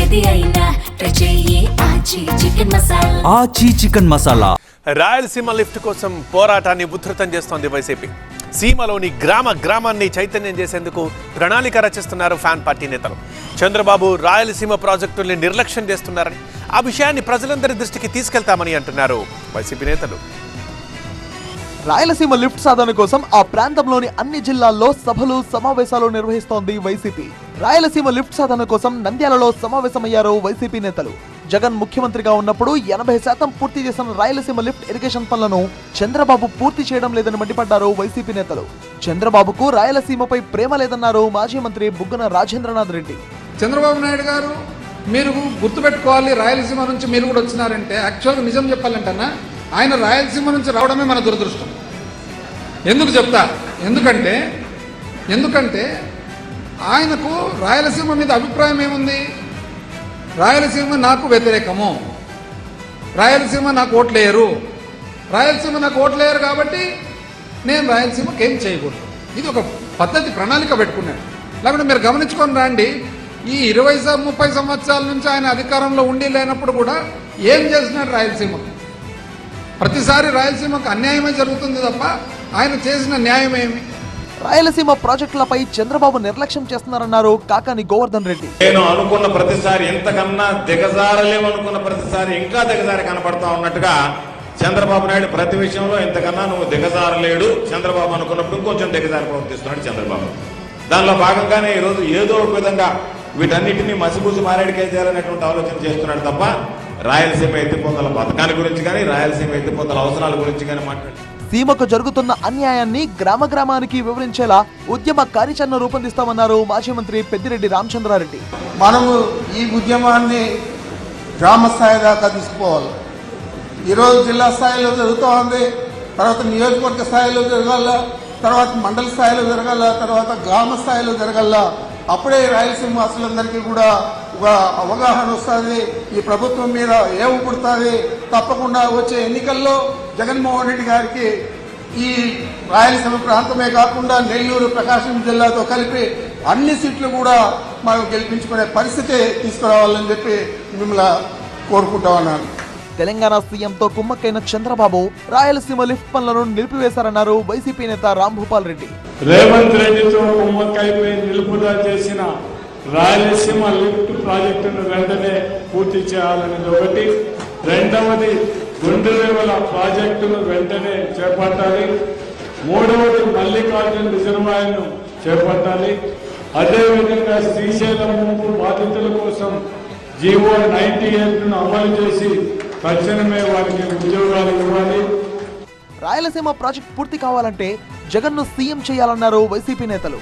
ఏది అయినా చెయ్యి ఆచి చికెన్ మసాలా. రాయలసీమ లిఫ్ట్ కోసం పోరాటాన్ని ఉధృతం చేస్తోంది వైసీపీ. సీమలోని గ్రామాన్ని చైతన్యం చేసేందుకు ప్రణాళిక రచిస్తున్నారు ఫ్యాన్ పార్టీ నేతలు. చంద్రబాబు రాయలసీమ ప్రాజెక్టుల్ని నిర్లక్ష్యం చేస్తున్నారని, ఆ విషయాన్ని ప్రజలందరి దృష్టికి తీసుకెళ్తామని అంటున్నారు వైసీపీ నేతలు. రాయలసీమ లిఫ్ట్ సాధన కోసం ఆ ప్రాంతంలోని అన్ని జిల్లాల్లో సభలు సమావేశాలు నిర్వహిస్తోంది వైసీపీ. రాయలసీమ లిఫ్ట్ సాధన కోసం నంద్యాలలో సమావేశమయ్యారు వైసీపీ నేతలు. జగన్ ముఖ్యమంత్రిగా ఉన్నప్పుడు 80% పూర్తి చేసిన రాయలసీమ లిఫ్ట్ ఇరిగేషన్ పనులను చంద్రబాబు పూర్తి చేయడం లేదని మండిపడ్డారు వైసీపీ నేతలు. చంద్రబాబుకు రాయలసీమపై ప్రేమ లేదన్నారు మాజీ మంత్రి బుగ్గన రాజేంద్రనాథ్ రెడ్డి. చంద్రబాబు నాయుడు గారు, మీరు గుర్తుపెట్టుకోవాలి, రాయలసీమ నుంచి మీరు కూడా వచ్చినారంటే యాక్చువల్గా నిజం చెప్పాలంటన్నా ఆయన రాయలసీమ నుంచి రావడమే మన దురదృష్టం. ఎందుకు చెప్తా? ఎందుకంటే ఆయనకు రాయలసీమ మీద అభిప్రాయం ఏముంది? రాయలసీమ నాకు వ్యతిరేకము, రాయలసీమ నాకు ఓట్లేయరు, రాయలసీమ నాకు ఓట్లేయరు కాబట్టి నేను రాయలసీమకి ఏం చేయకూడదు. ఇది ఒక పద్ధతి, ప్రణాళిక పెట్టుకున్నాడు. లేకుంటే మీరు గమనించుకొని రండి, ఈ 20-30 సంవత్సరాల నుంచి ఆయన అధికారంలో ఉండి లేనప్పుడు కూడా ఏం చేసినాడు రాయలసీమకు? ప్రతిసారి రాయలసీమకు అన్యాయమే జరుగుతుంది తప్ప ఆయన చేసిన న్యాయం ఏమి? రాయలసీమ ప్రాజెక్టులపై చంద్రబాబు నిర్లక్ష్యం చేస్తున్నారన్నారు కాకాని గోవర్ధన్ రెడ్డి. నేను అనుకున్న ప్రతిసారి ఇంతకన్నా దిగజారలేమనుకున్న ప్రతిసారి ఇంకా దిగజారి కనపడతా ఉన్నట్టుగా చంద్రబాబు నాయుడు ప్రతి విషయంలో ఇంతకన్నా నువ్వు దిగజారలేడు, చంద్రబాబు అనుకున్నప్పుడు ఇంకొంచెం దిగజారి ప్రవర్తిస్తున్నాడు చంద్రబాబు. దానిలో భాగంగానే ఈరోజు ఏదో ఒక విధంగా వీటన్నిటినీ మసిపూసి మారేడికే చేయాలనేటువంటి ఆలోచన చేస్తున్నాడు తప్ప రాయలసీమ ఎత్తిపోతల పథకాన్ని గురించి కానీ, రాయలసీమ ఎత్తిపోతల అవసరాల గురించి కానీ మాట్లాడు. సీమకు జరుగుతున్న అన్యాయాన్ని గ్రామానికి వివరించేలా ఉద్యమ కార్యాచరణ రూపొందిస్తామన్నారు మాజీ మంత్రి పెద్దిరెడ్డి రామచంద్రారెడ్డి. మనము ఈ ఉద్యమాన్ని గ్రామ స్థాయి దాకా తీసుకుపోవాలి. ఈరోజు జిల్లా స్థాయిలో జరుగుతూ ఉంది, తర్వాత నియోజకవర్గ స్థాయిలో జరగాల, తర్వాత మండల స్థాయిలో జరగాల, తర్వాత గ్రామ స్థాయిలో జరగాల. అప్పుడే రాయలసీమ వాసులందరికీ కూడా ఒక అవగాహన వస్తుంది, ఈ ప్రభుత్వం మీద ఏం పుడుతుంది. తప్పకుండా వచ్చే ఎన్నికల్లో జగన్మోహన్ రెడ్డి గారికి ఈ రాయలసీమ ప్రాంతమే కాకుండా నెల్లూరు, ప్రకాశం జిల్లాతో కలిపి అన్ని సీట్లు కూడా మాకు గెలిపించుకునే పరిస్థితి తీసుకురావాలని చెప్పి మిమ్మల్ని కోరుకుంటా ఉన్నాను. తెలంగాణ సీఎంతో కుమ్మక్కైన చంద్రబాబు రాయలసీమ లిఫ్ట్ పనులను నిలిపివేశారన్నారు వైసీపీ నేత రాంభూపాల్ రెడ్డి. రేవంత్ రెడ్డితో కుమ్మక్కైపోయి నిలుపుదల చేసిన రాయలసీమ లిఫ్ట్ ప్రాజెక్టును వెంటనే పూర్తి చేయాలనేది ఒకటి. రెండవది, గుండెరేవుల ప్రాజెక్టును వెంటనే చేపట్టాలి. మూడవది, మల్లికార్జున రిజర్వాయర్ను చేపట్టాలి. అదేవిధంగా శ్రీశైలం ముంపు బాధితుల కోసం జీవో 98ను అమలు చేసి తక్షణమే వారికి ఉద్యోగాలు ఇవ్వాలి. రాయలసీమ ప్రాజెక్ట్ పూర్తి కావాలంటే జగన్ను సీఎం చేయాలన్నారు వైసీపీ నేతలు.